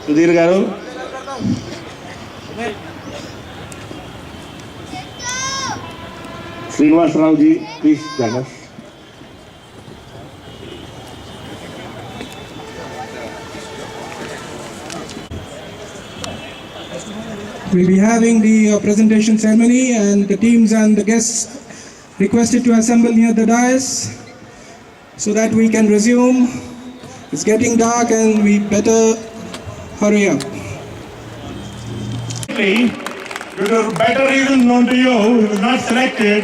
సుధీర్ గారు. Srinivasaraoji, please join us. We'll be having the presentation ceremony, and the teams and the guests requested to assemble near the dais so that we can resume. It's getting dark and we better hurry up. Due to better reasons known to you, he was not selected,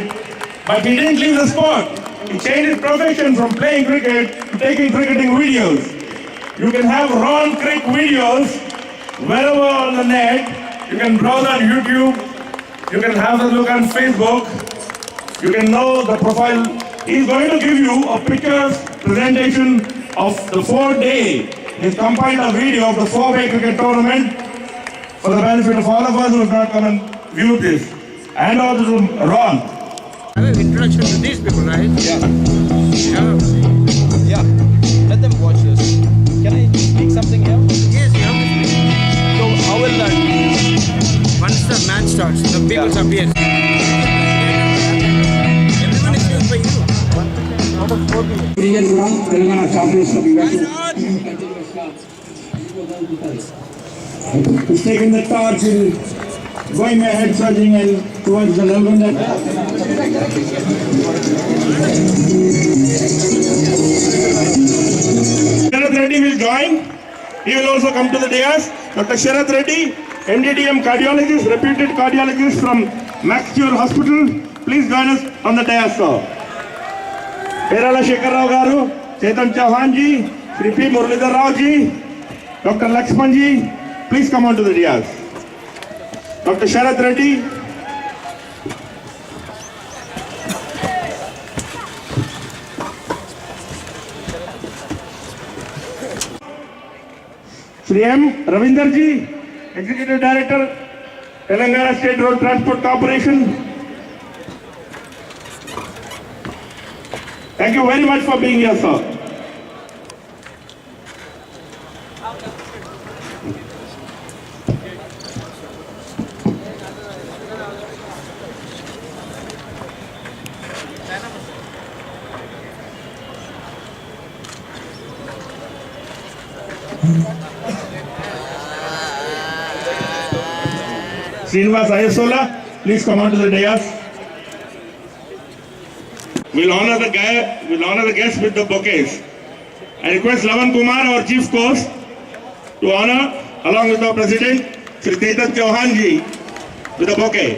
but he didn't leave the sport. He changed his profession from playing cricket to taking cricketing videos. You can have Ron Crick videos wherever on the net. You can browse on YouTube. You can have a look on Facebook. You can know the profile. He's going to give you a picture presentation of the 4-day. He's compiled a video of the 4-day cricket tournament for the benefit of all of us who have not come and viewed this. And also to Ron. I have an introduction to these people, right? Yeah. Let them watch this. Can I speak something here? Yes, you have to speak. So how will that? Once the match starts, the people appear. Everyone is here for you. He's taking the torch and going ahead, surging and towards the level that. Sharath Reddy will join. He will also come to the dais. Dr. Sharath Reddy, MDDM cardiologist, reputed cardiologist from Max Cure Hospital. Please join us on the dais, sir. Perala Shekhar Rao Garu, Chetan Chauhan ji, Shri P. Muralidhar Rao ji, Dr. Lakshman ji, please come on to the dais. Dr. Sharath Reddy. Shri M. Ravinder ji, Executive Director, Telangana State Road Transport Corporation. Thank you very much for being here, sir. Srinivas Ayasola, please come on to the dais. We'll honor the guests with the bouquets. I request Lavan Kumar, our chief host, to honor, along with our president, Shri Chetan Chauhan ji, with a bouquet.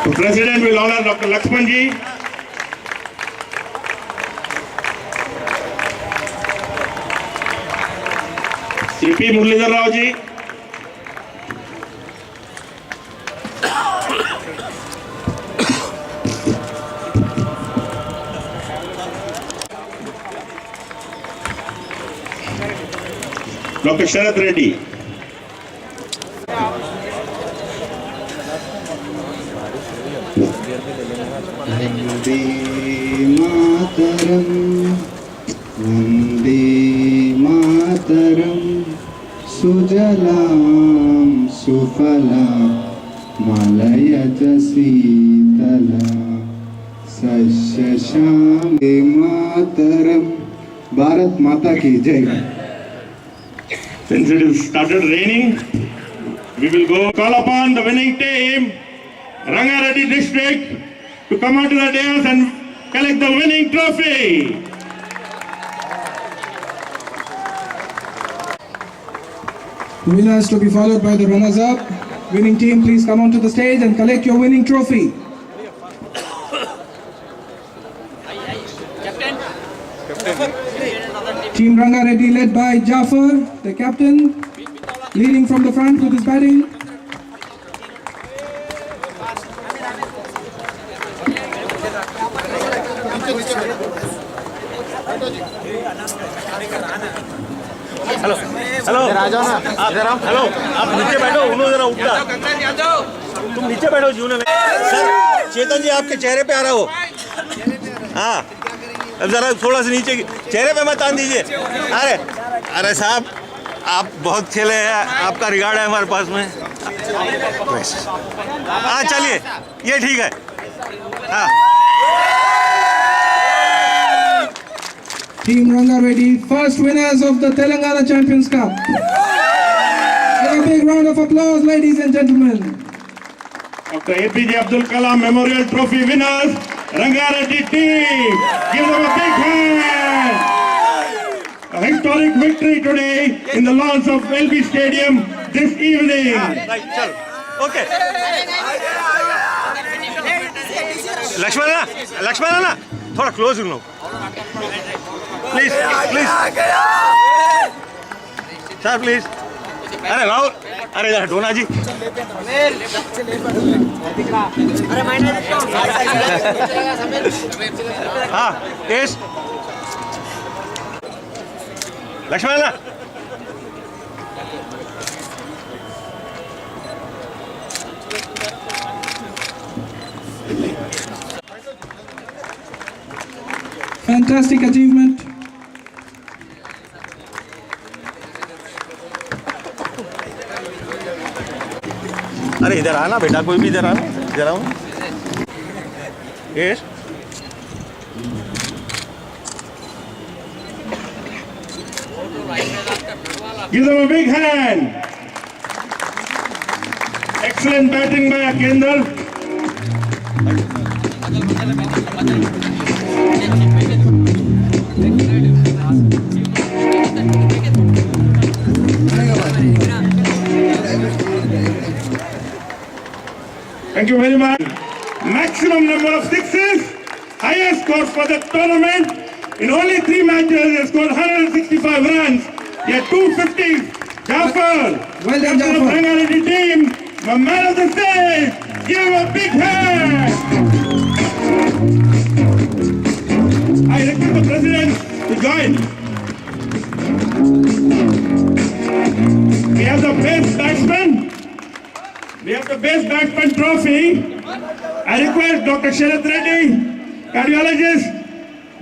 The president will honor Dr. Lakshman ji. Shri P. Muralidhar Rao ji. Dr. Sharath Reddy. Vande Mataram, Vande Mataram, Sujalam सुफलाम मलयज शीतलाम सस्यश्याम मातरम। भारत माता की जय। Since it has started raining, we will go call upon the winning team, Rangareddy district, to come onto the dais and collect the winning trophy. Winners to be followed by the runners-up. Winning team, please come onto the stage and collect your winning trophy. Team Rangareddy led by Jafar, the captain, leading from the front with his batting. Hello hello Raja ना आप जरा hello आप नीचे बैठो उन्होंने जरा उठा तुम नीचे बैठो जीवन में सर चेतन जी आपके चेहरे पे आ रहा हो हाँ अब जरा थोड़ा सा नीचे चेहरे पे मत तान दीजिए। अरे अरे साहब, आप बहुत खेले हैं, आपका रिकॉर्ड है हमारे पास में। हाँ चलिए, ये ठीक है। हाँ Team Rangareddy, first winners of the Telangana Champions Cup. Give a big round of applause, ladies and gentlemen. Dr. APJ Abdul Kalam Memorial Trophy winners, Rangareddy team. Give them a big hand. A historic victory today in the lawns of LB Stadium this evening. Right, चलो okay. Lakshman ना थोड़ा close low please please sir please. अरे राहुल, अरे जरा डोना जी। हाँ तेज लक्ष्मण ना। Fantastic achievement. अरे इधर आना बेटा, कोई भी इधर आना, इधर आओ। Yes Give them a big hand. Excellent batting by Akender. Thank you very much. Maximum number of sixes, highest score for the tournament. In only 3 matches, he scored 165 runs. He had 250. Jafar, Well done, captain of Jafar. Rangareddy team, the man of the stage. Give him a big hand. I request the president to join. We have the best batsman. We have the best batsman trophy. I request Dr. Sharath Reddy, cardiologist,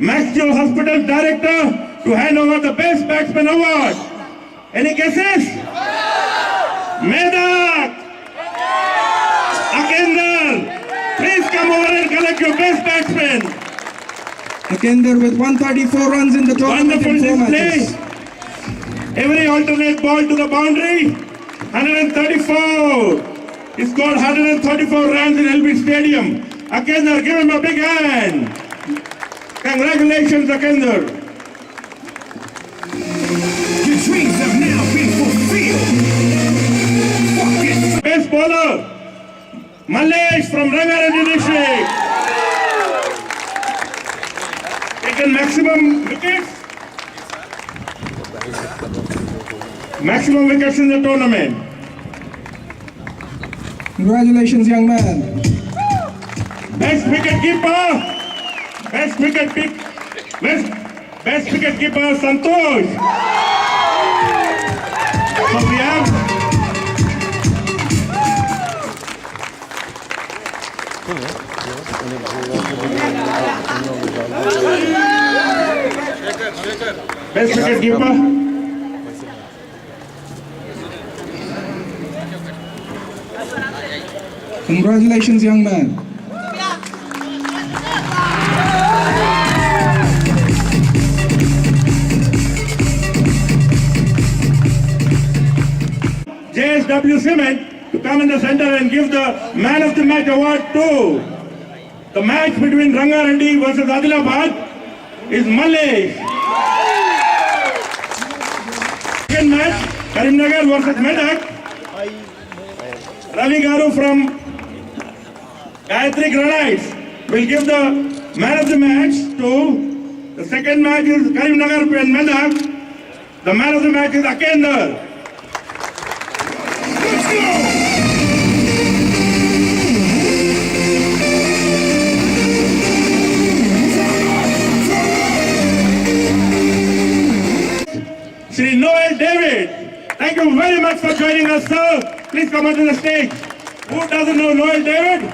Maxwell Hospital director, to hand over the best batsman award. Any guesses? Medak, Akender, please come over and collect your best batsman. Akender with 134 runs in the tournament Wonderful in 4 display. matches. Every alternate ball to the boundary. 134. He scored 134 runs in LB Stadium. Akender, give him a big hand. Congratulations, Akender. Your dreams have now been fulfilled. Fuck it. Best bowler, Malesh from Rangareddy district. Taken maximum wickets. Maximum wickets in the tournament. Congratulations, young man. Best wicket keeper. Best wicket keeper, Santosh. So we have best wicket keeper. Congratulations, young man. JSW Cement to come in the center and give the man of the match award to the match between Rangareddy versus Adilabad is Malesh. Second match, Karimnagar versus Medak. Ravi Garu from Gayatri Granites will give the man of the match to the second match is Karimnagar and Medak. The man of the match is Akender. Let's go. Shri Noel David, thank you very much for joining us, sir. Please come onto the stage. Who doesn't know Noel David?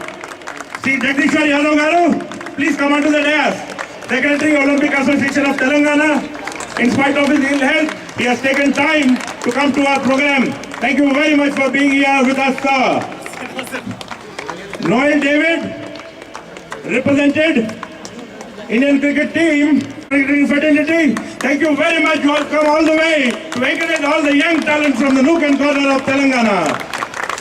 Shri Jagdishwar Yadav Garu, please come onto the dais. Secretary, Olympic Association of Telangana. In spite of his ill health, he has taken time to come to our program. Thank you very much for being here with us, sir. Noel David represented Indian cricket team, cricketing fraternity. Thank you very much. You all come all the way to encourage all the young talents from the nook and corner of Telangana.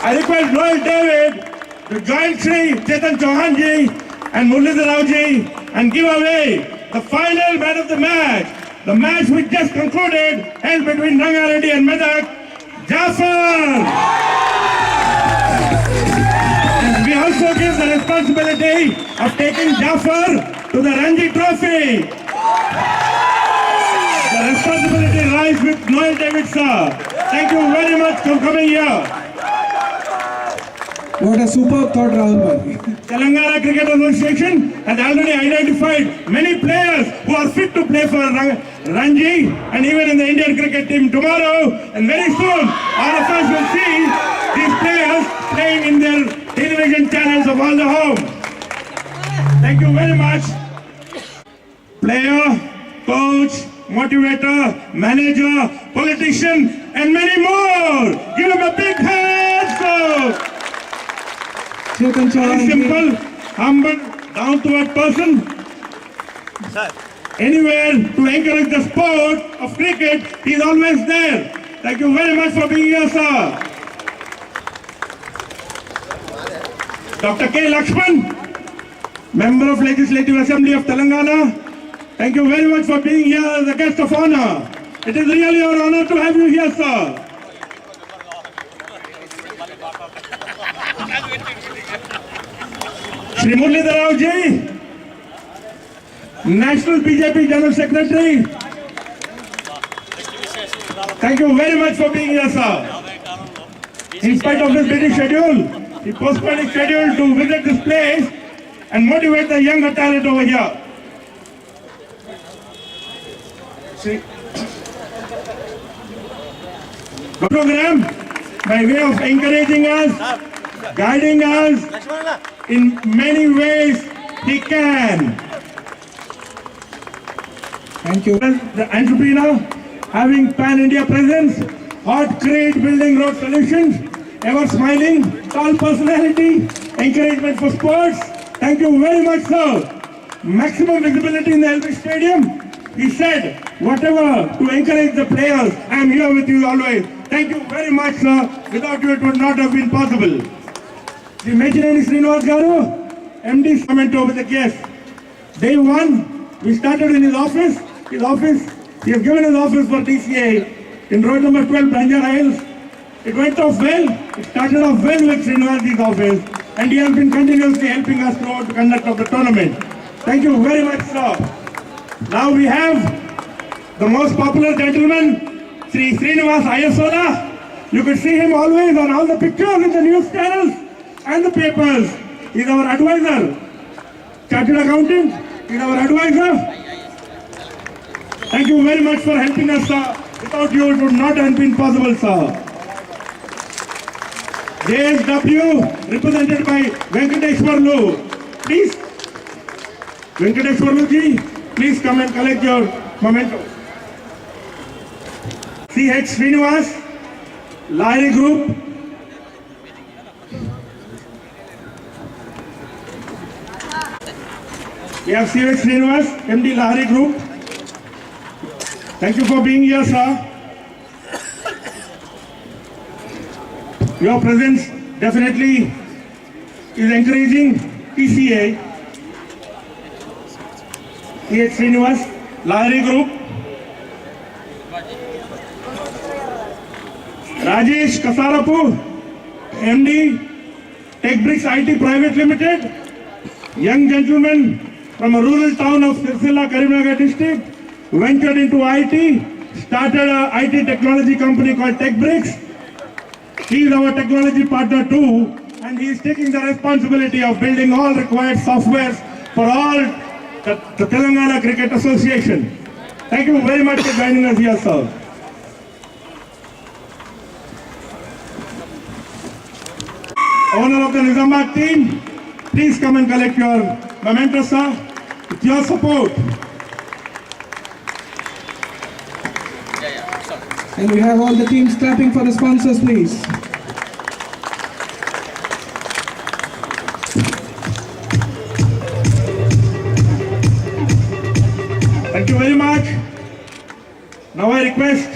I request Noel David to join Sri Chetan Chauhan ji and Muralidhar Rao ji and give away the final man of the match. The match which just concluded held between Rangareddy and Medak, Jafar. And we also give the responsibility of taking Jafar to the Ranji Trophy. The responsibility lies with Noel David, sir. Thank you very much for coming here. What a superb thought, Rahul bhai. Telangana Cricket Association has already identified many players who are fit to play for Ranji and even in the Indian cricket team tomorrow. And very soon, all of us will see these players playing in their television channels of all the home. Thank you very much. Player, coach, motivator, manager, politician, and many more. Give them a big hand, sir. Chetan Chauhan Very ji. simple, humble, down-to-earth person. Sir. Anywhere to encourage the sport of cricket, he is always there. Thank you very much for being here, sir. Dr. K. Lakshman, Member of Legislative Assembly of Telangana. Thank you very much for being here as a guest of honor. It is really our honor to have you here, sir. Shri Muralidhar Rao ji, National BJP General Secretary. Thank you very much for being here, sir. In spite of his busy schedule, he postponed his schedule to visit this place and motivate the younger talent over here. See, the program, by way of encouraging us, guiding us, Lakshmana. in many ways he can. Thank you. The entrepreneur having pan-India presence, hot crate building road solutions, ever smiling, tall personality, encouragement for sports. Thank you very much, sir. Maximum visibility in the LB Stadium. He said, whatever to encourage the players, I am here with you always. Thank you very much, sir. Without you, it would not have been possible. The Mechineni Srinivas Garu, MD comment over the guest. Day one, we started in his office. He has given his office for DCA in road number 12, Banjara Hills. It went off well. It started off well with Srinivas's office, and he has been continuously helping us throughout the conduct of the tournament. Thank you very much, sir. Now we have the most popular gentleman, Sri Srinivas Ayasola. You could see him always on all the pictures in the news channels and the papers. He is our advisor. Chartered accountant, he is our advisor. Thank you very much for helping us, sir. Without you, it would not have been possible, sir. JSW, represented by Venkateshwarlu. Please, Venkateshwarlu ji, please come and collect your memento. CH Srinivas, Lahiri Group. We have CH Srinivas, MD Lahiri Group. Thank you for being here, sir. Your presence definitely is encouraging TCA. CH Srinivas, Lahiri Group. Rajesh Kasarapu, MD, TechBricks IT Private Limited. Young gentleman from a rural town of Sirsila, Karimnagar district, ventured into IT, started a IT technology company called TechBricks. He is our technology partner too, and he is taking the responsibility of building all required softwares for all the Telangana Cricket Association. Thank you very much for joining us here, sir. Owner of the Nizamabad team, please come and collect your memento, sir. With your support, And we have all the teams clapping for the sponsors, please. thank you very much. Now I request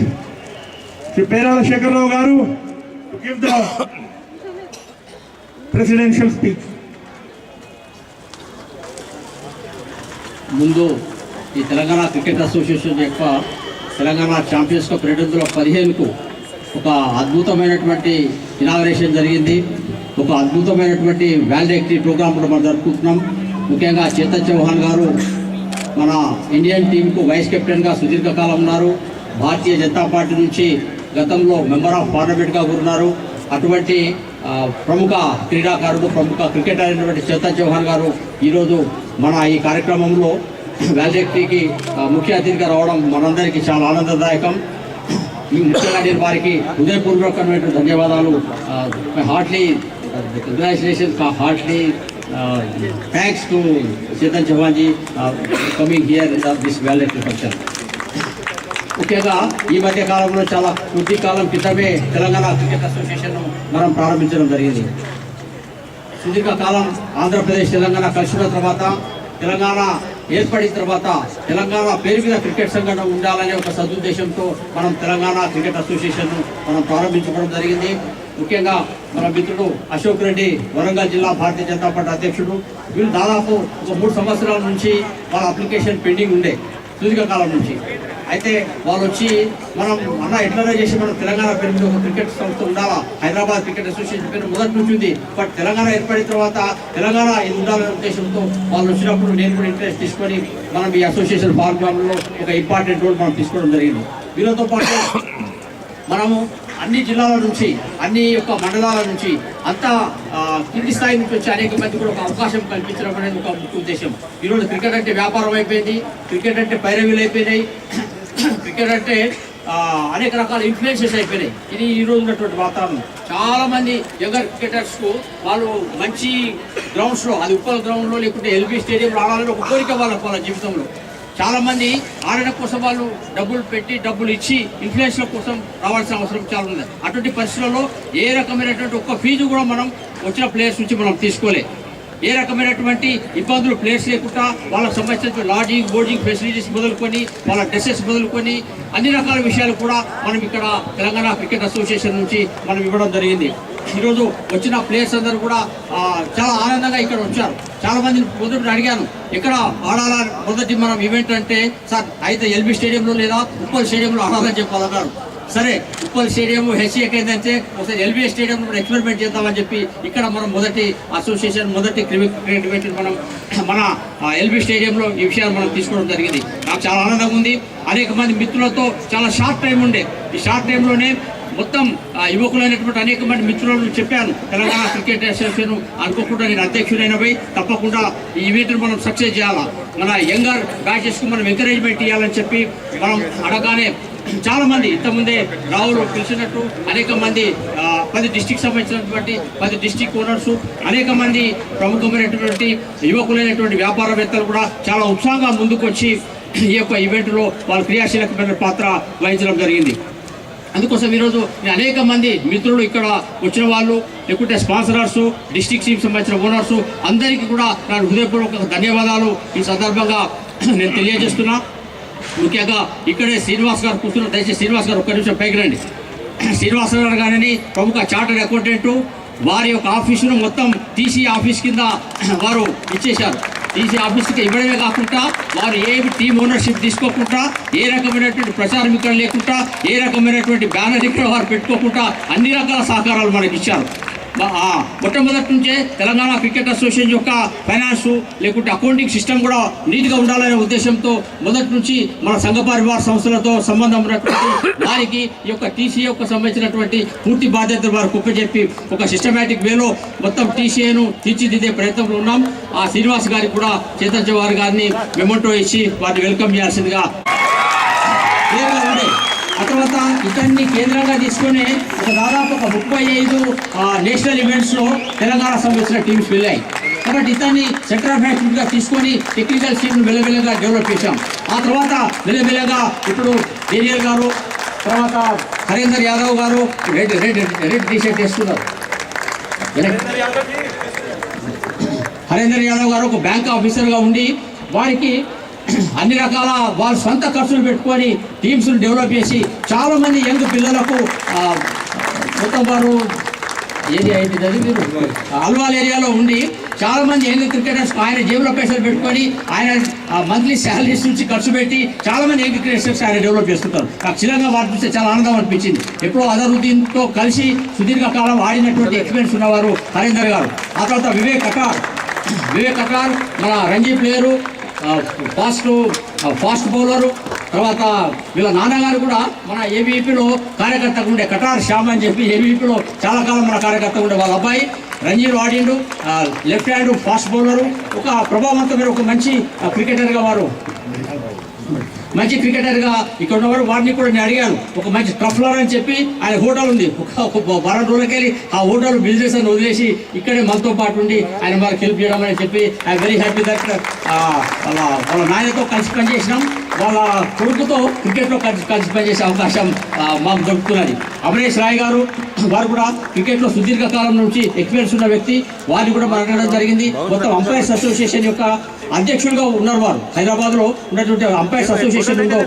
Shri Perala Shekhar Rao Garu to give the presidential speech. ముందు ఈ Telangana cricket association యొక్క Telangana champions cup 2015కు ఒక అద్భుతమైనటువంటి inauguration జరిగింది. ఒక అద్భుతమైనటువంటి వ్యాలిడేటరీ programme కూడా మనం జరుపుకుంటున్నాం. ముఖ్యంగా చేతన్ చౌహాన్ గారు మన ఇండియన్ టీంకు వైస్ కెప్టెన్గా సుదీర్ఘకాలం ఉన్నారు. భారతీయ జనతా పార్టీ నుంచి గతంలో మెంబర్ ఆఫ్ పార్లమెంట్గా ఉన్నారు. అటువంటి ప్రముఖ క్రీడాకారుడు, ప్రముఖ క్రికెటర్ అయినటువంటి చేతన్ చౌహాన్ గారు ఈరోజు మన ఈ కార్యక్రమంలో వ్యాలిడేటరీకి ముఖ్య అతిథిగా రావడం మనందరికీ చాలా ఆనందదాయకం. ఈ ముఖ్యంగా నేను వారికి హృదయపూర్వకమైన ధన్యవాదాలు, heartly congratulations, heartly thanks to Chetan Chauhan ji coming here in this validatory function. ముఖ్యంగా ఈ మధ్య కాలంలో చాలా కొద్ది కాలం క్రితమే తెలంగాణ క్రికెట్ అసోసియేషన్ మనం ప్రారంభించడం జరిగింది. సుదీర్ఘకాలం ఆంధ్రప్రదేశ్ తెలంగాణ కలిసిన తర్వాత, తెలంగాణ ఏర్పడిన తర్వాత తెలంగాణ పేరు మీద క్రికెట్ సంఘటన ఉండాలనే ఒక సదుద్దేశంతో మనం తెలంగాణ క్రికెట్ అసోసియేషన్ మనం ప్రారంభించుకోవడం జరిగింది. ముఖ్యంగా మన మిత్రుడు అశోక్ రెడ్డి, వరంగల్ జిల్లా భారతీయ జనతా పార్టీ అధ్యక్షుడు, వీళ్ళు దాదాపు ఒక 3 సంవత్సరాల నుంచి వాళ్ళ అప్లికేషన్ పెండింగ్ ఉండే సుదీర్ఘకాలం నుంచి. అయితే వాళ్ళు వచ్చి మనం అన్న ఎట్లనే చేసి మనం తెలంగాణ పేరు మీద ఒక క్రికెట్ సంస్థ ఉండాలా, హైదరాబాద్ క్రికెట్ అసోసియేషన్ పేరు మొదటి నుంచి ఉంది, బట్ తెలంగాణ ఏర్పడిన తర్వాత తెలంగాణ ఇది ఉండాలనే ఉద్దేశంతో వాళ్ళు వచ్చినప్పుడు నేను కూడా ఇంట్రెస్ట్ తీసుకొని మనం ఈ అసోసియేషన్ ఫార్మాలో ఒక ఇంపార్టెంట్ రోల్ మనం తీసుకోవడం జరిగింది. వీళ్ళతో పాటు మనము అన్ని జిల్లాల నుంచి, అన్ని యొక్క మండలాల నుంచి, అంతా కింది స్థాయి నుంచి వచ్చి అనేక మంది కూడా ఒక అవకాశం కల్పించడం అనేది ఒక ముఖ్య ఉద్దేశం. ఈరోజు క్రికెట్ అంటే వ్యాపారం అయిపోయింది, క్రికెట్ అంటే పైరవీలు అయిపోయినాయి, క్రికెట్ అంటే అనేక రకాల ఇన్ఫ్లుయెన్సెస్ అయిపోయినాయి. ఇది ఈరోజు ఉన్నటువంటి వాతావరణం. చాలామంది యంగర్ క్రికెటర్స్కు వాళ్ళు మంచి గ్రౌండ్స్లో, అది ఉప్పల్ గ్రౌండ్లో లేకుంటే ఎల్బీ స్టేడియంలో ఆడాలని ఒక కోరిక వాళ్ళ జీవితంలో. చాలామంది ఆడడం కోసం వాళ్ళు డబ్బులు పెట్టి, డబ్బులు ఇచ్చి ఇన్ఫ్లుయెన్స్ల కోసం రావాల్సిన అవసరం చాలా ఉంది. అటువంటి పరిస్థితుల్లో ఏ రకమైనటువంటి ఒక్క ఫీజు కూడా మనం వచ్చిన ప్లేయర్స్ నుంచి మనం తీసుకోలే. ఏ రకమైనటువంటి ఇబ్బందులు ప్లేయర్స్ లేకుండా వాళ్ళకి సంబంధించిన లాడ్జింగ్, బోర్డింగ్ ఫెసిలిటీస్ మొదలుకొని, వాళ్ళ డ్రెస్సెస్ మొదలుకొని అన్ని రకాల విషయాలు కూడా మనం ఇక్కడ తెలంగాణ క్రికెట్ అసోసియేషన్ నుంచి మనం ఇవ్వడం జరిగింది. ఈరోజు వచ్చిన ప్లేయర్స్ అందరూ కూడా చాలా ఆనందంగా ఇక్కడ వచ్చారు. చాలా మంది మొదటి అడిగాను ఎక్కడ ఆడాలా మొదటి మనం ఈవెంట్ అంటే, సార్ అయితే ఎల్బీ స్టేడియంలో లేదా ఉప్పల్ స్టేడియంలో ఆడాలని చెప్పాలన్నారు. సరే, ఉప్పల్ స్టేడియం హెచ్సిఏకి ఏంటంటే ఒకసారి ఎల్బీ స్టేడియంలో కూడా ఎక్స్పెరిమెంట్ చేద్దామని చెప్పి ఇక్కడ మనం మొదటి అసోసియేషన్, మొదటి క్రికెట్ ఈవెంట్ మనం మన ఎల్బీ స్టేడియంలో ఈ విషయాలు మనం తీసుకోవడం జరిగింది. నాకు చాలా ఆనందంగా ఉంది. అనేక మంది మిత్రులతో చాలా షార్ట్ టైం ఉండే, ఈ షార్ట్ టైంలోనే మొత్తం యువకులైనటువంటి అనేక మంది మిత్రులను చెప్పాను, తెలంగాణ క్రికెట్ అసోసియేషన్ అనుకోకుండా నేను అధ్యక్షుడైన పోయి తప్పకుండా ఈ ఈవెంట్ను మనం సక్సెస్ చేయాలా, మన యంగర్ బ్యాచెస్కు మనం ఎంకరేజ్మెంట్ ఇవ్వాలని చెప్పి మనం అడగానే చాలా మంది ఇంతకుముందే రావులు పిలిచినట్టు అనేక మంది 10 డిస్టిక్ సంబంధించినటువంటి 10 డిస్టిక్ ఓనర్స్, అనేక మంది ప్రముఖమైనటువంటి యువకులైనటువంటి వ్యాపారవేత్తలు కూడా చాలా ఉత్సాహంగా ముందుకు వచ్చి ఈ యొక్క ఈవెంట్లో వాళ్ళు క్రియాశీలకమైన పాత్ర వహించడం జరిగింది. అందుకోసం ఈరోజు అనేక మంది మిత్రులు ఇక్కడ వచ్చిన వాళ్ళు, లేకుంటే స్పాన్సరర్స్, డిస్ట్రిక్ట్ టీమ్ సంబంధించిన ఓనర్స్ అందరికీ కూడా నా హృదయపూర్వక ధన్యవాదాలు ఈ సందర్భంగా నేను తెలియజేస్తున్నా. ముఖ్యంగా ఇక్కడే శ్రీనివాస్ గారు కూర్చున్నారు. దయచేసి శ్రీనివాస్ గారు ఒక్క నిమిషం పైకి రండి. శ్రీనివాస్ గారు గారిని ప్రముఖ చార్టర్డ్ అకౌంటెంట్, వారి యొక్క ఆఫీసును మొత్తం టీసీ ఆఫీస్ కింద వారు ఇచ్చేశారు. టీసీ ఆఫీస్కి ఇవ్వడమే కాకుండా వారు ఏ టీమ్ ఓనర్షిప్ తీసుకోకుండా, ఏ రకమైనటువంటి ప్రచారం ఇక్కడ లేకుండా, ఏ రకమైనటువంటి బ్యానర్ ఇక్కడ వారు పెట్టుకోకుండా అన్ని రకాల సహకారాలు మనకి ఇచ్చారు. మొట్టమొదటి నుంచే తెలంగాణ క్రికెట్ అసోసియేషన్ యొక్క ఫైనాన్స్ లేకుంటే అకౌంటింగ్ సిస్టమ్ కూడా నీట్గా ఉండాలనే ఉద్దేశంతో మొదటి నుంచి మన సంఘ పరివార సంస్థలతో సంబంధం ఉన్నటువంటి వారికి ఈ యొక్క టీసీ యొక్క సంబంధించినటువంటి పూర్తి బాధ్యతలు వారు కుప్పచెప్పి ఒక సిస్టమేటిక్ వేలో మొత్తం టీసీఏను తీర్చిదిద్దే ప్రయత్నంలో ఉన్నాం. ఆ శ్రీనివాస్ గారికి కూడా చేతన్ చౌహాన్ గారిని మెమోటో ఇచ్చి వారిని వెల్కమ్ చేయాల్సిందిగా ఉండే. ఆ తర్వాత ఇతన్ని కేంద్రంగా తీసుకొని దాదాపు ఒక 35 నేషనల్ ఈవెంట్స్లో తెలంగాణ సంబంధించిన టీమ్స్ వెళ్ళాయి. కాబట్టి ఇతన్ని సెంటర్ ఆఫ్ యాక్టివిటీగా తీసుకొని టెక్నికల్ టీమ్ను మెల్లమెల్లగా డెవలప్ చేశాం. ఆ తర్వాత మెల్లమెల్లగా ఇప్పుడు డేనియల్ గారు, తర్వాత హరేందర్ యాదవ్ గారు రెడ్ టీ షర్ట్ వేస్తున్నారు. హరేందర్ యాదవ్ గారు ఒక బ్యాంక్ ఆఫీసర్గా ఉండి వారికి అన్ని రకాల వాళ్ళ సొంత ఖర్చులు పెట్టుకొని టీమ్స్ను డెవలప్ చేసి చాలామంది యంగ్ పిల్లలకు మొత్తం వారు ఏరియా ఏంటి అల్వాల్ ఏరియాలో ఉండి చాలామంది యంగ్ క్రికెటర్స్ ఆయన జేబులో పైసలు పెట్టుకొని ఆయన మంత్లీ శాలరీస్ నుంచి ఖర్చు పెట్టి చాలామంది యంగ్ క్రికెటర్స్ ఆయన డెవలప్ చేస్తుంటారు. నాకు చిరంగా వారు చూస్తే చాలా ఆనందం అనిపించింది. ఎప్పుడో అజరుద్దీన్తో కలిసి సుదీర్ఘకాలం ఆడినటువంటి ఎక్స్పీరియన్స్ ఉన్నవారు హరేందర్ గారు. ఆ తర్వాత వివేక్ కటార్ మన రంజీ ప్లేయరు, ఫాస్ట్ బౌలరు. తర్వాత వీళ్ళ నాన్నగారు కూడా మన ఏబీపీలో కార్యకర్తగా ఉండే కటార్ శ్యామ్ అని చెప్పి ఏబీపీలో చాలా కాలం మన కార్యకర్త ఉండే వాళ్ళ అబ్బాయి రంజీలు ఆడిండు. లెఫ్ట్ హ్యాండ్ ఫాస్ట్ బౌలరు, ఒక ప్రభావవంతమైన ఒక మంచి క్రికెటర్గా వారు మంచి క్రికెటర్గా ఇక్కడ ఉన్నవారు. వారిని కూడా నేను అడిగాను, ఒక మంచి ట్రఫ్లర్ అని చెప్పి ఆయన హోటల్ ఉంది. ఒక వారం రోజులకి వెళ్ళి ఆ హోటల్ బిజినెస్ అని వదిలేసి ఇక్కడే మనతో పాటు ఉండి ఆయన మనకు హెల్ప్ చేయడం అని చెప్పి ఐ వెరీ హ్యాపీ దట్ వాళ్ళ నాయనతో కలిసి పనిచేసినాం. వాళ్ళ కొడుకుతో క్రికెట్లో కలిసి పనిచేసే అవకాశం మాకు దొరుకుతున్నది. అమరేష్ రాయ్ గారు వారు కూడా క్రికెట్లో సుదీర్ఘకాలం నుంచి ఎక్స్పీరియన్స్ ఉన్న వ్యక్తి. వారిని కూడా మనం అడగడం జరిగింది. మొత్తం అంపైర్స్ అసోసియేషన్ యొక్క అధ్యక్షులుగా ఉన్నారు. వారు హైదరాబాద్లో ఉన్నటువంటి అంపైర్స్ అసోసియేషన్ ఉందో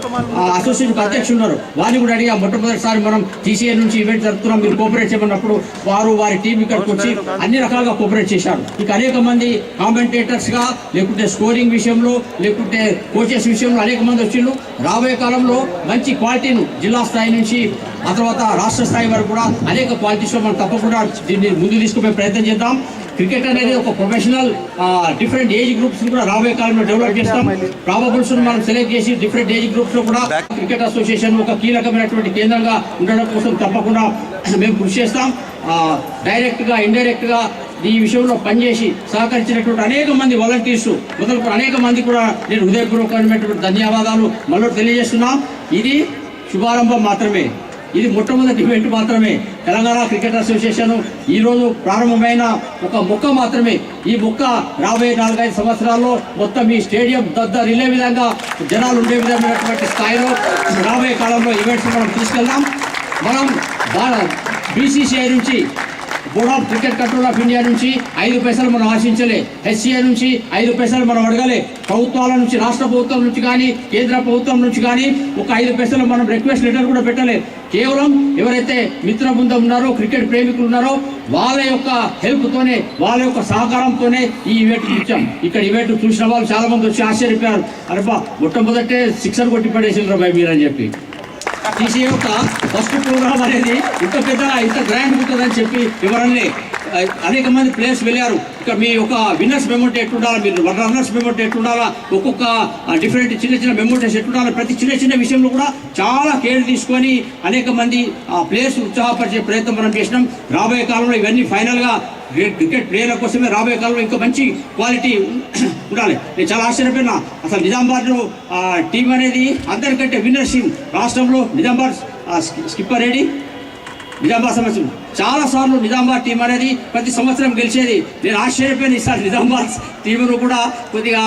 అసోసియేషన్ అధ్యక్షులు ఉన్నారు. వారిని కూడా అడిగా మొట్టమొదటిసారి మనం TCA నుంచి ఈవెంట్ జరుపుతున్నాం, మీరు కోఆపరేట్ చేయమన్నప్పుడు వారు వారి టీం ఇక్కడికి వచ్చి అన్ని రకాలుగా కోఆపరేట్ చేశారు. ఇక అనేక మంది కామెంటేటర్స్గా, లేకుంటే స్కోరింగ్ విషయంలో, లేకుంటే కోచెస్ విషయంలో అనేక మంది వచ్చిండ్రు. రాబోయే కాలంలో మంచి క్వాలిటీను జిల్లా స్థాయి నుంచి ఆ తర్వాత రాష్ట్ర స్థాయి వరకు కూడా అనేక క్వాలిటీస్లో మనం తప్పకుండా దీన్ని ముందు తీసుకుపోయే ప్రయత్నం చేద్దాం. క్రికెట్ అనేది ఒక ప్రొఫెషనల్ డిఫరెంట్ ఏజ్ గ్రూప్స్ కూడా రాబోయే కాలంలో డెవలప్ చేస్తాం. ప్రాబబుల్స్ మనం సెలెక్ట్ చేసి డిఫరెంట్ ఏజ్ గ్రూప్స్ లో కూడా క్రికెట్ అసోసియేషన్ ఒక కీలకమైనటువంటి కేంద్రంగా ఉండడం కోసం తప్పకుండా మేము కృషి చేస్తాం. డైరెక్ట్ గా ఇండైరెక్ట్ గా ఈ విషయంలో పనిచేసి సహకరించినటువంటి అనేక మంది వాలంటీర్స్ మొదలుకొని అనేక మంది కూడా నేను హృదయపూర్వకమైనటువంటి ధన్యవాదాలు మళ్ళీ తెలియజేస్తున్నాం. ఇది శుభారంభం మాత్రమే, ఇది మొట్టమొదటి ఈవెంట్ మాత్రమే. తెలంగాణ క్రికెట్ అసోసియేషన్ ఈరోజు ప్రారంభమైన ఒక మొక్క మాత్రమే. ఈ మొక్క రాబోయే 4-5 సంవత్సరాల్లో మొత్తం ఈ స్టేడియం రిలే విధంగా జనాలు ఉండే విధమైనటువంటి స్థాయిలో రాబోయే కాలంలో ఈవెంట్స్ మనం తీసుకెళ్దాం. మనం BCCI నుంచి, board of cricket control of India నుంచి 5 పైసలు మనం ఆశించలే. SCI నుంచి 5 పైసలు మనం అడగలే. ప్రభుత్వాల నుంచి, రాష్ట్ర ప్రభుత్వం నుంచి కానీ, కేంద్ర ప్రభుత్వం నుంచి కానీ ఒక 5 పైసలు మనం రిక్వెస్ట్ లెటర్ కూడా పెట్టలేదు. కేవలం ఎవరైతే మిత్ర బృందం ఉన్నారో, క్రికెట్ ప్రేమికులు ఉన్నారో వాళ్ళ యొక్క హెల్ప్తోనే, వాళ్ళ యొక్క సహకారంతోనే ఈ ఈవెంట్ ఇచ్చాం. ఇక్కడ ఈవెంట్ చూసిన వాళ్ళు చాలా మంది వచ్చి ఆశ్చర్యపోయారు. అరేబా మొట్టమొదటే 6 కొట్టి పడేసిండ్రు బాయ్ మీరు అని చెప్పి. TCA యొక్క ఫస్ట్ ప్రోగ్రామ్ అనేది ఇంత పెద్దగా ఇంత గ్రాండ్ ఉంటుందని చెప్పి ఎవరన్నీ అనేక మంది ప్లేయర్స్ వెళ్ళారు. ఇక మీ యొక్క విన్నర్స్ మెమోట్ ఎట్లుండాలా, మీరు రన్నర్స్ మెమోట్ ఎట్లుండాలా, ఒక్కొక్క డిఫరెంట్ చిన్న మెమోటెస్ ఎట్లుండాలా, ప్రతి చిన్న విషయంలో కూడా చాలా కేర్ తీసుకొని అనేక మంది ప్లేయర్స్ ఉత్సాహపరిచే ప్రయత్నం మనం చేసినాం. రాబోయే కాలంలో ఇవన్నీ ఫైనల్గా క్రికెట్ ప్లేయర్ల కోసమే రాబోయే కాలంలో ఇంకా మంచి క్వాలిటీ ఉండాలి. నేను చాలా ఆశ్చర్యపోయినా. అసలు నిజామాబాద్లో టీం అనేది అందరికంటే విన్నర్స్ టీం రాష్ట్రంలో. నిజామాబాద్ స్కిప్పర్ రెడ్డి నిజామాబాద్ సంవత్సరం చాలా సార్లు నిజామాబాద్ టీం అనేది ప్రతి సంవత్సరం గెలిచేది. నేను ఆశ్చర్యపోయిన ఈసారి నిజామాబాద్ టీమును కూడా కొద్దిగా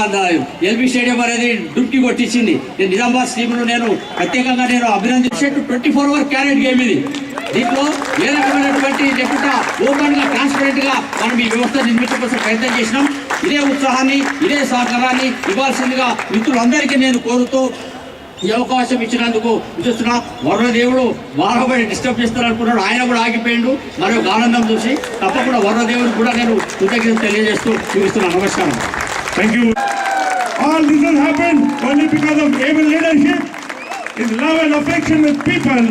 LB స్టేడియం అనేది డుక్కి కొట్టించింది. నేను నిజామాబాద్ టీమును నేను ప్రత్యేకంగా అభినందించే 24 అవర్ క్యారెట్ గేమ్ ఇది. దీంట్లో ఏ రకమైనటువంటి లేకుండా ఓపెన్ గా ట్రాన్స్పరెంట్ గా మనం ఈ వ్యవస్థ నిర్మించడం కోసం ప్రయత్నం చేసినాం. ఇదే ఉత్సాహాన్ని, ఇదే సహకారాన్ని ఇవ్వాల్సిందిగా మిత్రులందరికీ నేను కోరుతూ ఈ అవకాశం ఇచ్చినందుకు చూస్తున్నా. వర్ణదేవుడు వారబడి డిస్టర్బ్ చేస్తారనుకున్నాడు, ఆయన కూడా ఆగిపోయిండు. మరి ఒక ఆనందం చూసి తప్పకుండా వర్ణదేవుడు కూడా నేను కృతజ్ఞత తెలియజేస్తూ చూపిస్తున్నాను. నమస్కారం. Thank you. All this has happened only because of able leadership, his love and affection with people.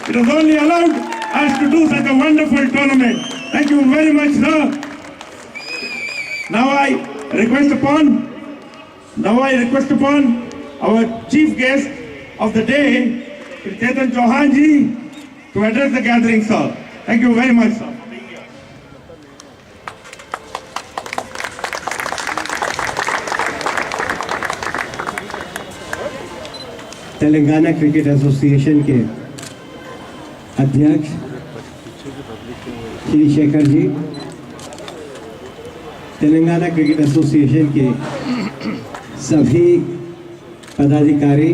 It has only allowed us to do such a wonderful tournament. Thank you very much, sir. Now I request upon our chief guest of the day, Chetan Chauhan ji, to address the gathering, sir. Thank you very much, sir. Telangana cricket association के अध्यक्ष Shri Shekhar ji, Telangana cricket association के सभी पदाधिकारी,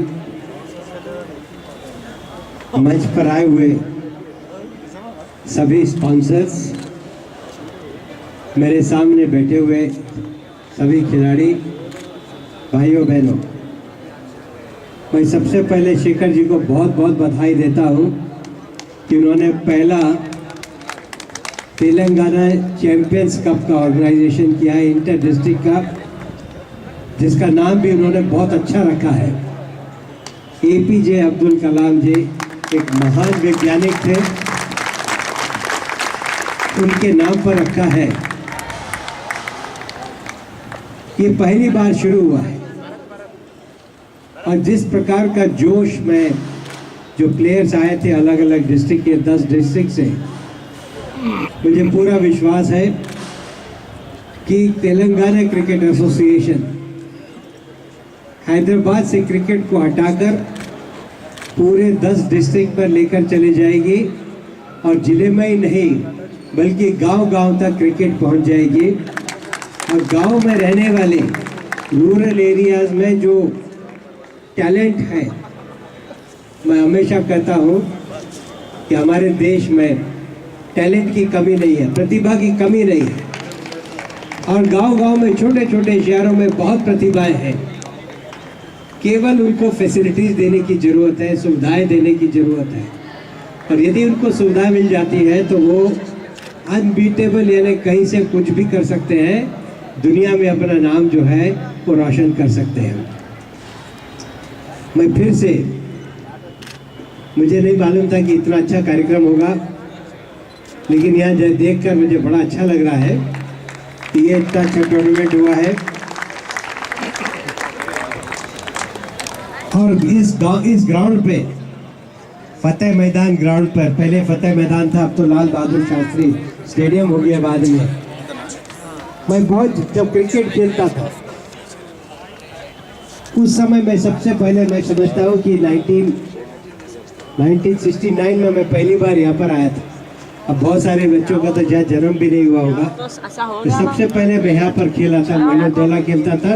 मंच पर आए हुए सभी स्पॉन्सर्स, मेरे सामने बैठे हुए सभी खिलाड़ी, भाइयों बहनों, मैं सबसे पहले शेखर जी को बहुत बहुत बधाई देता हूं कि उन्होंने पहला तेलंगाना चैंपियंस कप का ऑर्गेनाइजेशन किया है, इंटर डिस्ट्रिक्ट कप, जिसका नाम भी उन्होंने बहुत अच्छा रखा है। एपीजे अब्दुल कलाम जी एक महान वैज्ञानिक थे, उनके नाम पर रखा है। ये पहली बार शुरू हुआ है और जिस प्रकार का जोश में जो प्लेयर्स आए थे अलग अलग डिस्ट्रिक्ट के 10 डिस्ट्रिक्ट से, मुझे पूरा विश्वास है कि तेलंगाना क्रिकेट एसोसिएशन हैदराबाद से क्रिकेट को हटाकर पूरे 10 डिस्ट्रिक्ट पर लेकर चले जाएगी और जिले में ही नहीं बल्कि गांव-गांव तक क्रिकेट पहुंच जाएगी। और गांव में रहने वाले रूरल एरियाज में जो टैलेंट है, मैं हमेशा कहता हूं कि हमारे देश में टैलेंट की कमी नहीं है, प्रतिभा की कमी नहीं है और गांव-गांव में छोटे छोटे शहरों में बहुत प्रतिभाएं हैं। केवल उनको फैसिलिटीज़ देने की ज़रूरत है, सुविधाएं देने की ज़रूरत है और यदि उनको सुविधा मिल जाती है तो वो अनबीटेबल यानी कहीं से कुछ भी कर सकते हैं, दुनिया में अपना नाम जो है वो रोशन कर सकते हैं। मैं फिर से, मुझे नहीं मालूम था कि इतना अच्छा कार्यक्रम होगा, लेकिन यहाँ देखकर मुझे बड़ा अच्छा लग रहा है कि ये इतना अच्छा टूर्नामेंट हुआ है। और इस ग्राउंड पे, फतेह मैदान ग्राउंड पर, पहले फतेह मैदान था, अब तो लाल बहादुर शास्त्री स्टेडियम हो गया बाद में। मैं बहुत जब क्रिकेट खेलता था उस समय मैं सबसे पहले मैं समझता हूँ कि 1969 में मैं पहली बार यहाँ पर आया था। अब बहुत सारे बच्चों का तो जन्म भी नहीं हुआ होगा, तो सबसे पहले मैं यहाँ पर खेला था, मैंने दौला खेलता था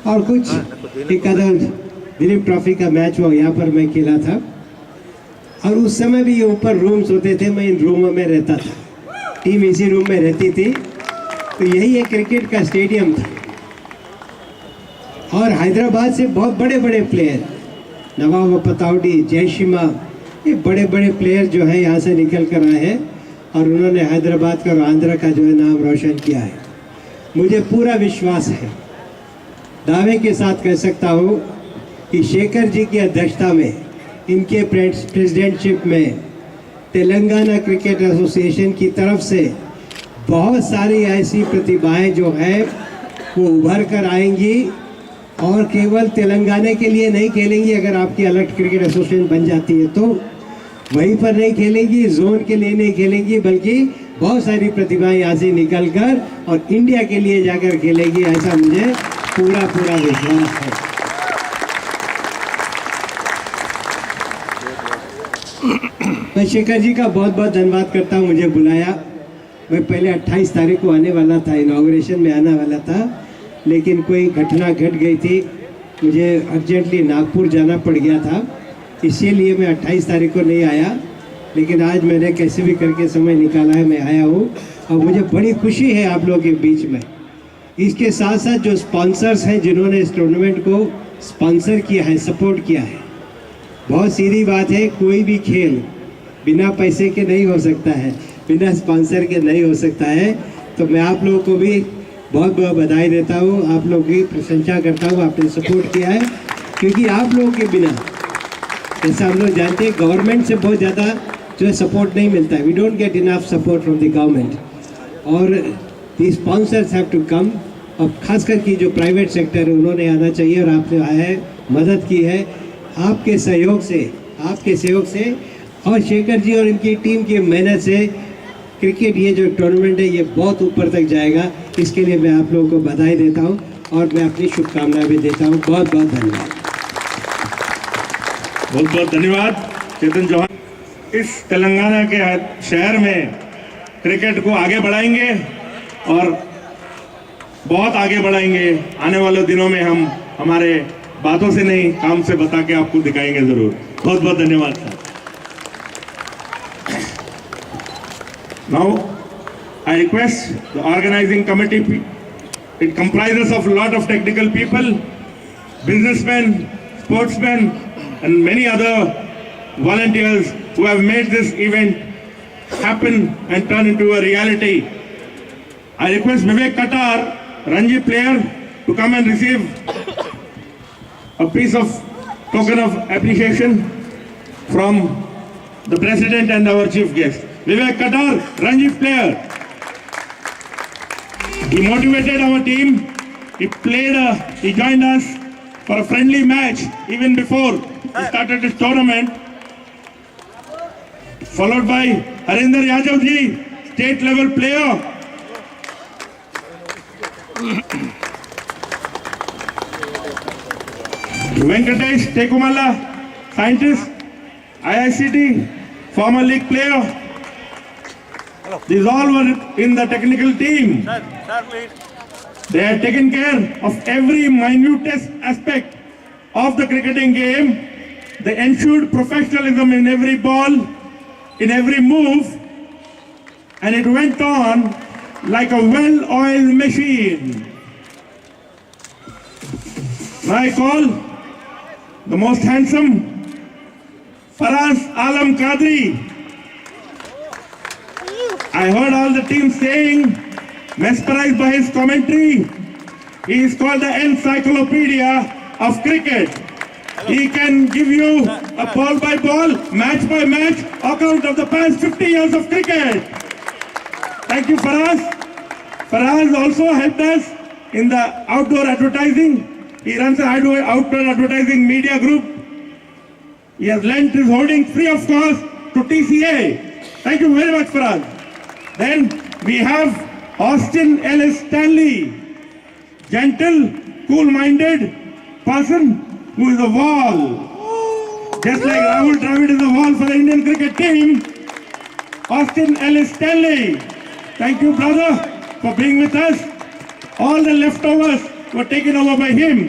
और कुछ एक आधा दिलीप ट्रॉफी का मैच हुआ, यहाँ पर मैं खेला था। और उस समय भी ये ऊपर रूम्स होते थे, मैं इन रूमों में रहता था, टीम इसी रूम में रहती थी, तो यही एक क्रिकेट का स्टेडियम था। और हैदराबाद से बहुत बड़े बड़े प्लेयर, नवाब पताउडी, जयशिमा, ये बड़े बड़े प्लेयर जो है यहाँ से निकल कर आए हैं और उन्होंने हैदराबाद का और आंध्र का जो है नाम रोशन किया है। मुझे पूरा विश्वास है, दावे के साथ कह सकता हूँ कि शेखर जी की अध्यक्षता में, इनके प्रेसिडेंटशिप में तेलंगाना क्रिकेट एसोसिएशन की तरफ से बहुत सारी ऐसी प्रतिभाएं जो है वो उभर कर आएंगी और केवल तेलंगाना के लिए नहीं खेलेंगी। अगर आपकी अलग क्रिकेट एसोसिएशन बन जाती है तो वहीं पर नहीं खेलेंगी, जोन के लिए नहीं खेलेंगी, बल्कि बहुत सारी प्रतिभाएं यहाँ से निकल कर और इंडिया के लिए जाकर खेलेंगी, ऐसा मुझे पूरा पूरा विश्वास है। मैं शेखर जी का बहुत बहुत धन्यवाद करता हूँ, मुझे बुलाया। मैं पहले 28 तारीख को आने वाला था, इनॉग्रेशन में आने वाला था, लेकिन कोई घटना घट गई थी, मुझे अर्जेंटली नागपुर जाना पड़ गया था, इसीलिए मैं 28 तारीख को नहीं आया। लेकिन आज मैंने कैसे भी करके समय निकाला है, मैं आया हूँ और मुझे बड़ी खुशी है आप लोगों के बीच में। इसके साथ साथ जो स्पॉन्सर्स हैं जिन्होंने इस टूर्नामेंट को स्पॉन्सर किया है, सपोर्ट किया है, बहुत सीधी बात है, कोई भी खेल बिना पैसे के नहीं हो सकता है, बिना स्पॉन्सर के नहीं हो सकता है। तो मैं आप लोगों को भी बहुत बहुत बधाई देता हूँ, आप लोगों की प्रशंसा करता हूँ, आपने सपोर्ट किया है, क्योंकि आप लोगों के बिना, जैसा हम लोग जानते हैं, गवर्नमेंट से बहुत ज़्यादा जो है सपोर्ट नहीं मिलता है, we don't get enough support from the government, और the sponsors have to come. और खासकर की जो प्राइवेट सेक्टर है उन्होंने आना चाहिए और आपने आया है, मदद की है, आपके सहयोग से और शेखर जी और इनकी टीम की मेहनत से क्रिकेट ये जो टूर्नामेंट है ये बहुत ऊपर तक जाएगा। इसके लिए मैं आप लोगों को बधाई देता हूं और मैं अपनी शुभकामनाएं भी देता हूं। बहुत बहुत धन्यवाद। बहुत बहुत धन्यवाद चेतन चौहान। इस तेलंगाना के शहर में क्रिकेट को आगे बढ़ाएंगे और बहुत आगे बढ़ाएंगे। आने वाले दिनों में हम हमारे बातों से नहीं काम से बता के आपको दिखाएंगे जरूर। बहुत बहुत धन्यवाद sir. Now I request the organizing committee. It comprises of a lot of technical people, businessmen, sportsmen, and many other volunteers who have made this event happen and turn into a reality. I request Vivek Qatar, Ranji player, to come and receive a piece of token of appreciation from the president and our chief guest. Vivek Qatar, Ranji player. He motivated our team. He joined us for a friendly match even before we started this tournament. Followed by Harinder Yadav ji, state level player. Venkatesh Tekumala, scientist, IICT, former league player. These all were in the technical team. Sir, please. They had taken care of every minutest aspect of the cricketing game. They ensured professionalism in every ball, in every move, and it went on like a well-oiled machine. Now I call the most handsome Faraz Alam Qadri. I heard all the team saying, mesmerized by his commentary, he is called the encyclopedia of cricket. He can give you a ball by ball, match by match account of the past 50 years of cricket. Thank you, Faraz. Faraz also helped us in the outdoor advertising. He runs an outdoor advertising media group. He has lent his holding free of cost to TCA. Thank you very much, Faraz. Then we have Austin Ellis Stanley, gentle, cool-minded person who is a wall. Just like Rahul Dravid is a wall for the Indian cricket team, Austin Ellis Stanley. Thank you, brother, for being with us. All the leftovers were taken over by him.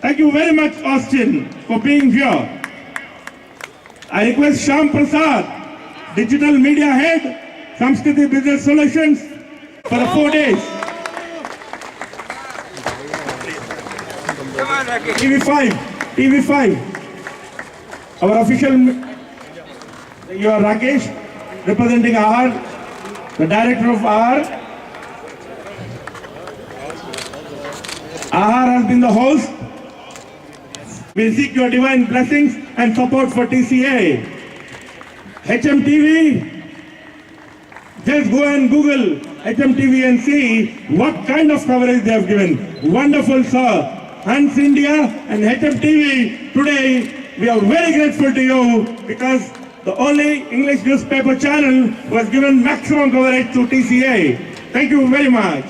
Thank you very much, Austin, for being here. I request Shyam Prasad, Digital Media Head, Samskriti Business Solutions, for the 4 days. TV5, our official, you are Rakesh, representing AHAR, the director of AHAR. AHAR has been the host. We seek your divine blessings and support for TCA. HMTV, just go and Google HMTV and see what kind of coverage they have given. Wonderful, sir. Hans India and HMTV, today we are very grateful to you because the only English newspaper channel who has given maximum coverage to TCA. Thank you very much.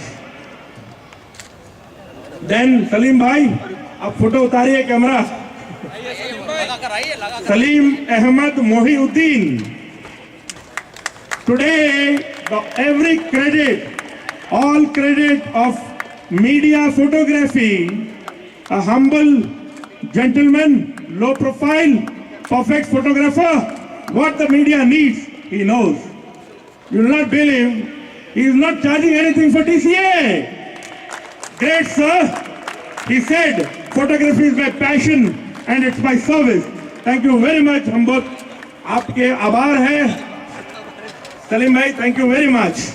Then Salim bhai, आप photo उतारिए camera. Salim Ahmed Mohiuddin. Today, every credit, all credit of media photography, a humble gentleman, low profile, perfect photographer, what the media needs, he knows. You will not believe, he is not charging anything for TCA. Great, sir. He said, photography is my passion and it's my service. Thank you very much. हम बहुत आपके आभार हैं. Salim bhai, thank you very much.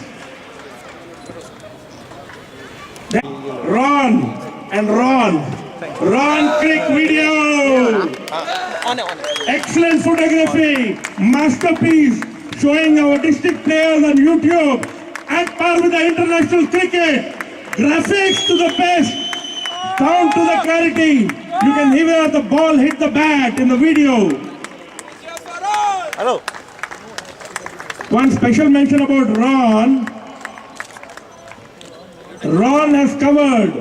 Ron Crick video. Excellent photography. Masterpiece. Showing our district players on YouTube. At par with the international cricket. Graphics to the best. Sound to the clarity. You can hear the ball hit the bat in the video. Hello. One special mention about Ron. Ron has covered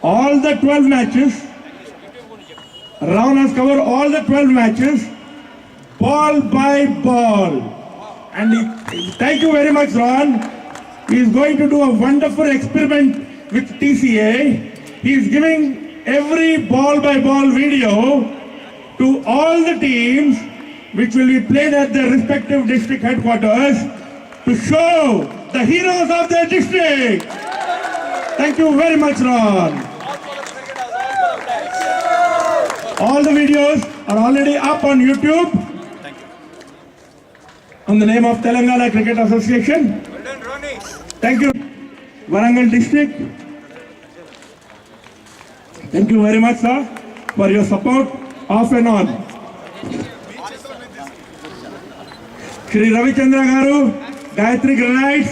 all the 12 matches. Ron has covered all the 12 matches, ball by ball. And thank you very much, Ron. He is going to do a wonderful experiment with TCA. He is giving every ball-by-ball video to all the teams which will be played at their respective district headquarters to show the heroes of their district. Thank you very much, Ron. All the videos are already up on YouTube. Thank you. On the name of Telangana Cricket Association. Well done, Ronnie. Thank you, Warangal district. Thank you very much, sir, for your support off and on. Shri Ravichandra Garu, Gayatri Granites,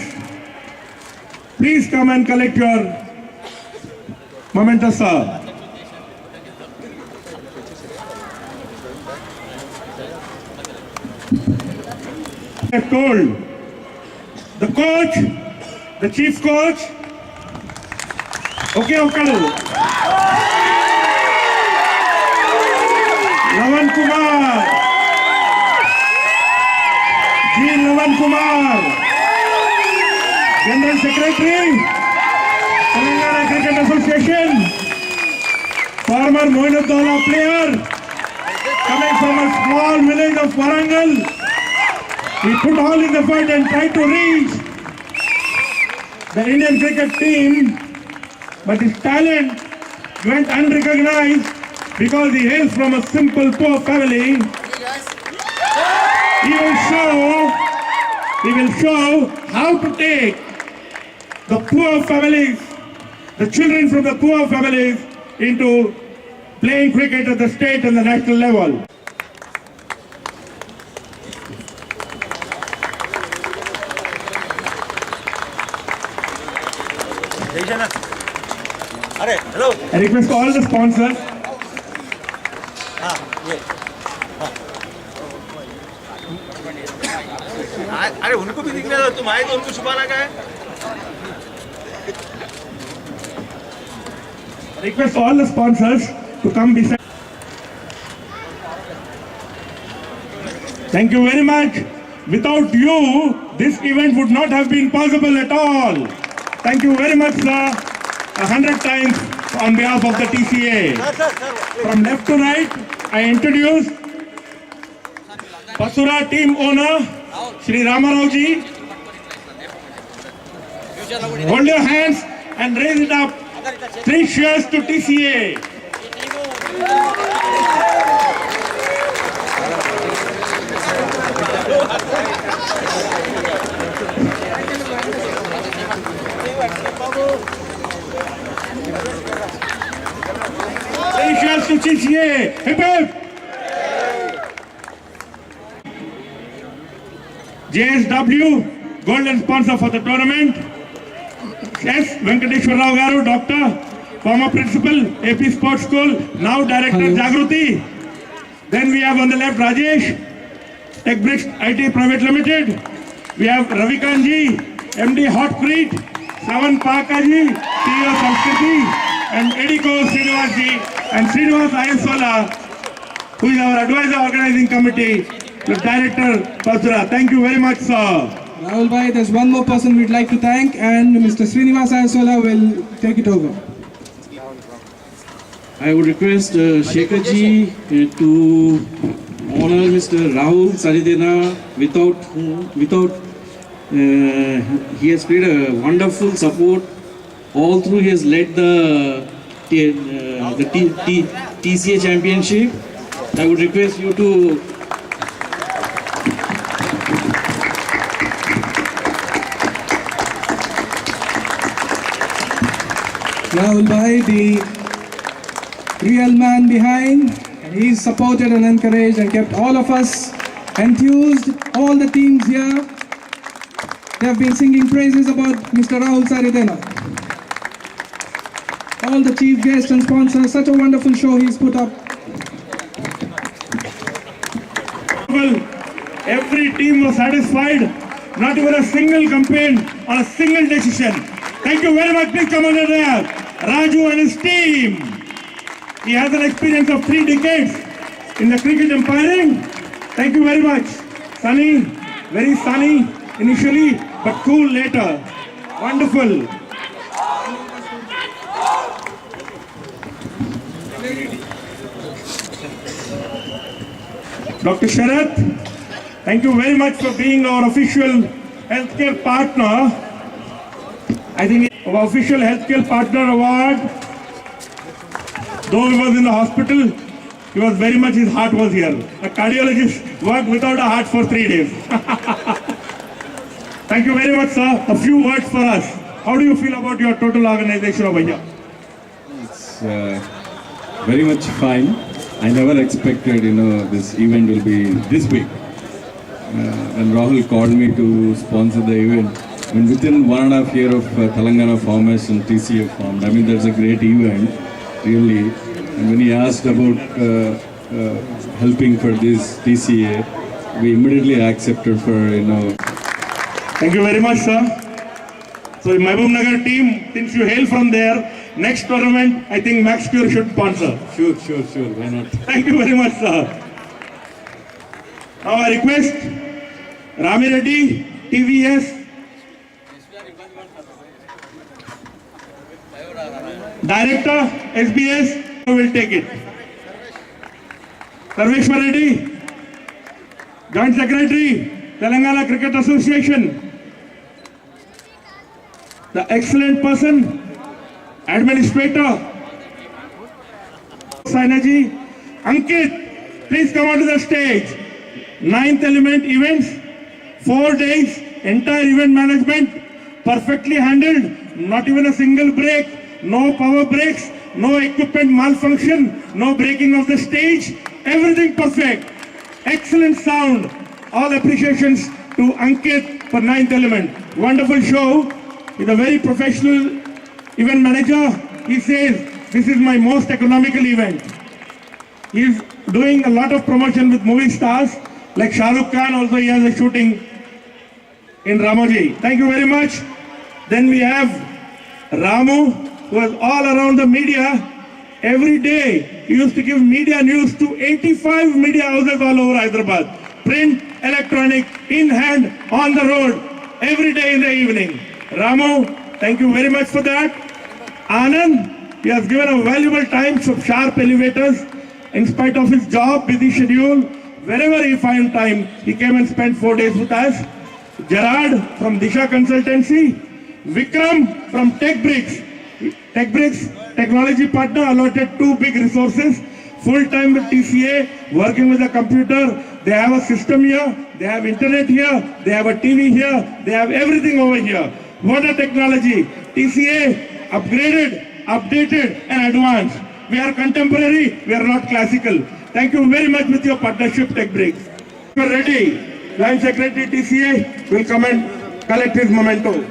please come and collect your mementos, sir. I have told the coach, the chief coach, okay, Okalu, Lavan Kumar, G. Lavan Kumar, General Secretary, Telangana Cricket Association, former Moinudollah player, coming from a small village of Warangal. He put all his effort and tried to reach the Indian cricket team, but his talent went unrecognized because he hails from a simple poor family. He will show how to take the poor families, the children from the poor families, into playing cricket at the state and the national level. Hello. I request all the sponsors. अरे उनको भी दिखने दो, तुम आए तो उनको छुपाना क्या है? Request all the sponsors to come beside. Thank you very much. Without you, this event would not have been possible at all. Thank you very much, sir. 100 times on behalf of the TCA. From left to right, I introduce Basura team owner, Shri Ramarao ji. Hold your hands and raise it up. 3 cheers to TCA. Cheers to TCA. Hip hip. JSW, golden sponsor for the tournament. S. Venkateshwar Rao Garu, doctor, former principal, AP Sports School, now director Jagruti. Then we have on the left Rajesh, TechBricks IT Private Limited. We have Ravikanji, MD Hotcrete, Savan Pakaji, CEO Samskriti, and Ediko Srinivasji and Srinivas Ayasola, who is our advisor organizing committee, the director Basura. Thank you very much, sir. Rahul Bhai, there's one more person we'd like to thank, and Mr. Srinivas Ayasola will take it over. I would request Shekhar ji to honor Mr. Rahul Saridena, without he has played a wonderful support all through. He has led the TCA championship. I would request you to Rahul Bhai, the real man behind, and he's supported and encouraged and kept all of us enthused, all the teams here. They have been singing praises about Mr. Rahul Saridena. All the chief guests and sponsors, such a wonderful show he's put up. Every team was satisfied, not even a single complaint or a single decision. Thank you very much. Please come under there. Raju and his team. He has an experience of 3 decades in the cricket umpiring. Thank you very much. Sunny, very sunny initially, but cool later. Wonderful. Dr. Sharath, thank you very much for being our official healthcare partner. I think our official healthcare partner award, though he was in the hospital, he was very much, his heart was here. A cardiologist worked without a heart for 3 days. Thank you very much, sir. A few words for us. How do you feel about your total organization over here? It's very much fine. I never expected, this event will be this big. When Rahul called me to sponsor the event, within 1.5 years of Telangana formation, TCA formed. I mean, that's a great event, really. And when he asked about helping for this TCA, we immediately accepted for, Thank you very much, sir. So, Mahbub Nagar team, since you hail from there, next tournament, I think Max Pure should sponsor. Sure. Why not? Thank you very much, sir. Now I request Rami Reddy, TVS, Director, SBS, will take it. Sarveshwar Reddy, Joint Secretary, Telangana Cricket Association. The excellent person, Administrator, Synergy, Ankit, please come onto the stage. 9th Element events, 4 days, entire event management, perfectly handled, not even a single break, no power breaks, no equipment malfunction, no breaking of the stage, everything perfect. Excellent sound. All appreciations to Ankit for 9th Element. Wonderful show. He's a very professional event manager. He says, this is my most economical event. He's doing a lot of promotion with movie stars like Shah Rukh Khan. Also, he has a shooting in Ramoji. Thank you very much. Then we have Ramu, who is all around the media. Every day, he used to give media news to 85 media houses all over Hyderabad. Print, electronic, in hand, on the road, every day in the evening. Ramu, thank you very much for that. Anand, he has given a valuable time of sharp elevators. In spite of his job, busy schedule, wherever he finds time, he came and spent 4 days with us. Gerard from Disha Consultancy. Vikram from TechBricks. TechBricks, technology partner, allotted 2 big resources. Full time with TCA, working with the computer. They have a system here, they have internet here, they have a TV here, they have everything over here. What a technology. TCA, upgraded, updated and advanced. We are contemporary, we are not classical. Thank you very much with your partnership, TechBricks. We are ready. Joint Secretary TCA will come and collect his memento.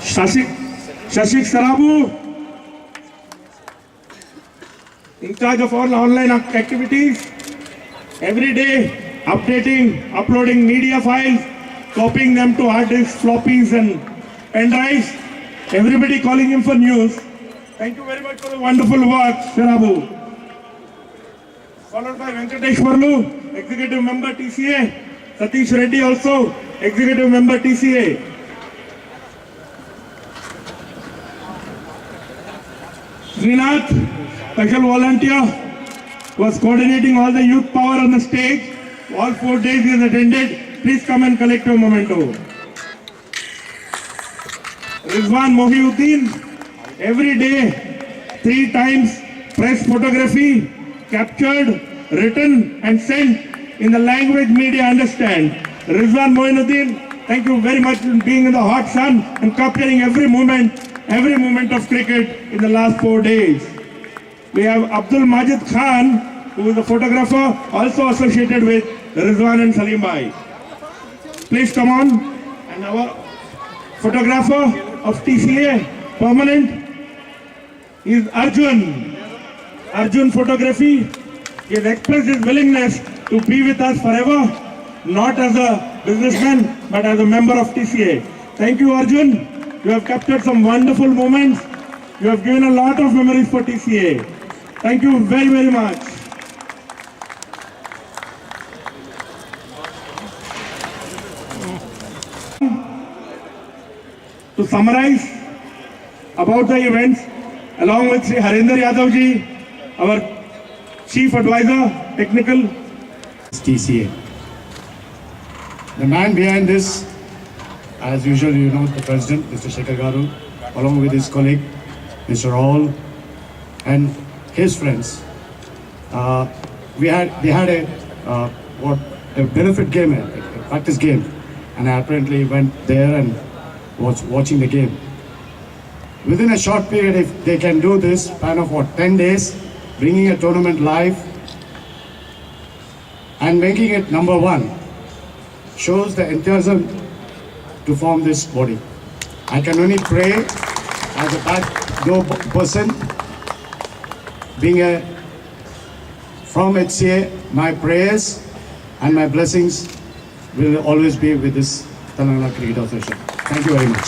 Shashik Sarabu, in charge of all online activities, every day updating, uploading media files, copying them to hard disks, floppies and pen drives. Everybody calling him for news. Thank you very much for the wonderful work, Sarabu. Followed by Venkatesh Varlu, Executive Member TCA. Satish Reddy also, Executive Member TCA. Srinath, special volunteer, was coordinating all the youth power on the stage. All 4 days he has attended. Please come and collect your memento. Rizwan Mohiuddin, every day, 3 times press photography, captured, written and sent in the language media understand. Rizwan Mohiuddin, thank you very much for being in the hot sun and capturing every moment of cricket in the last 4 days. We have Abdul Majid Khan, who is a photographer also associated with Rizwan and Salim Bhai. Please come on. And our photographer of TCA, permanent, is Arjun. Arjun Photography. He has expressed his willingness to be with us forever, not as a businessman, but as a member of TCA. Thank you, Arjun. You have captured some wonderful moments. You have given a lot of memories for TCA. Thank you very, very much. summarize about the events along with Sri Harinder Yadav ji, our Chief Advisor, Technical. TCA. The man behind this, as usual, you know, the President, Mr. Shekhar Garu, along with his colleague, Mr. Rahul, and his friends. They had a benefit game, a practice game, and I apparently went there and was watching the game. Within a short period, if they can do this, span of 10 days, bringing a tournament live and making it number one, shows the enthusiasm to form this body. I can only pray as a backdoor person, being from HCA, my prayers and my blessings will always be with this Telangana Cricket Association. Thank you very much.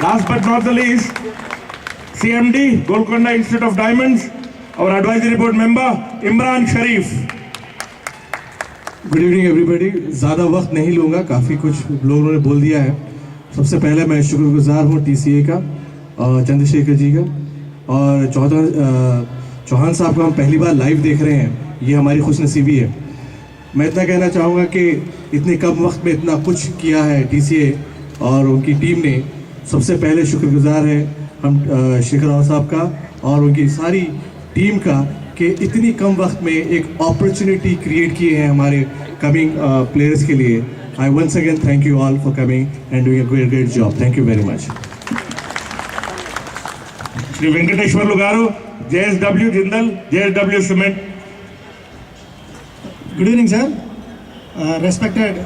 Last but not the least, CMD, Golconda Institute of Diamonds, our advisory board member, Imran Sharif. Good evening everybody. ज़्यादा वक्त नहीं लूँगा, काफ़ी कुछ लोगों ने बोल दिया है। सबसे पहले मैं शुक्रगुजार हूँ TCA का और चंद्रशेखर जी का, और चौहान साहब को हम पहली बार लाइव देख रहे हैं, ये हमारी खुशनसीबी है। मैं इतना कहना चाहूँगा कि इतने कम वक्त में इतना कुछ किया है TCA और उनकी टीम ने। सबसे पहले शुक्रगुजार है हम शेखर राव साहब का और उनकी सारी टीम का कि इतनी कम वक्त में एक अपॉर्चुनिटी क्रिएट किए हैं हमारे कमिंग प्लेयर्स के लिए। I once again thank you all for coming and doing a great job. Thank you very much. Shri Venkateshwar garu, JSW Jindal, JSW Cement. Good evening, sir. Respected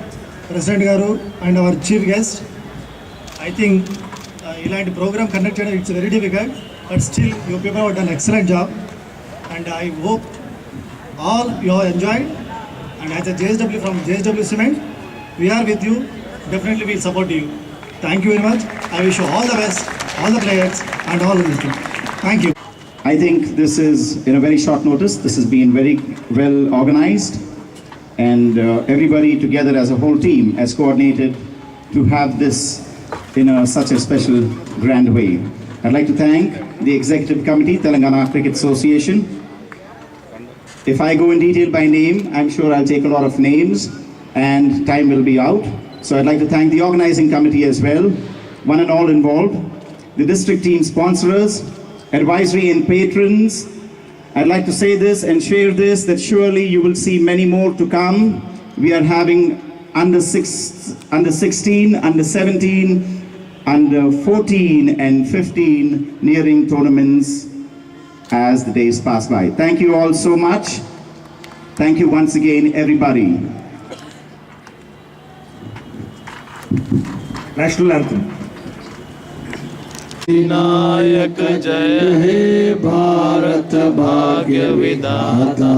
President Garu and our chief guest. I think ilanti program conducted, it's very difficult, but still you people have done excellent job, and I hope all you have enjoyed. And as a JSW from JSW Cement, we are with you. Definitely we'll support you. Thank you very much. I wish you all the best, all the players and all of the team. Thank you. I think this is in a very short notice. This has been very well organized, and everybody together as a whole team has coordinated to have this in such a special grand way. I'd like to thank the Executive Committee, Telangana Cricket Association. If I go in detail by name, I'm sure I'll take a lot of names and time will be out. So I'd like to thank the organizing committee as well, one and all involved, the district team sponsors, advisory and patrons. I'd like to say this and share this, that surely you will see many more to come. We are having under 16, under 17, under 14 and 15 nearing tournaments as the days pass by. Thank you all so much. Thank you once again, everybody. National Anthem. Vinayak जय हे भारत भाग्य विधाता,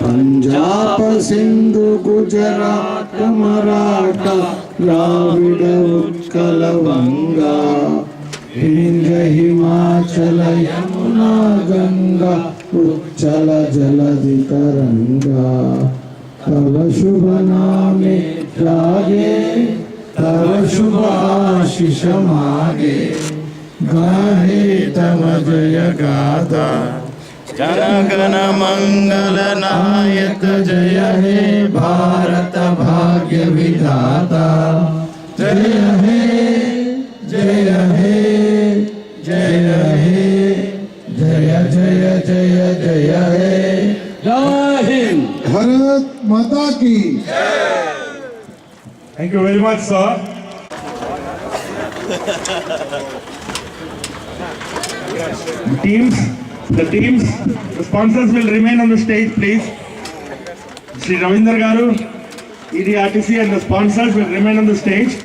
पंजाब सिंधु गुजरात मराठा द्राविड उत्कल बंगा, विंध्य हिमाचल यमुना गंगा उच्चल जलधि तरंगा, तव शुभ नामे जागे, तव शुभ आशीष मागे, गाहे तव जय गाथा, जनगण मंगल नायक जय हे भारत भाग्य विधाता, जय हे जय हे जय हे जय जय जय जय हे। जय हिंद। भारत माता की। Thank you very much, sir. The sponsors will remain on the stage, please. Sri Ravinder Garu, EDRTC and the sponsors will remain on the stage.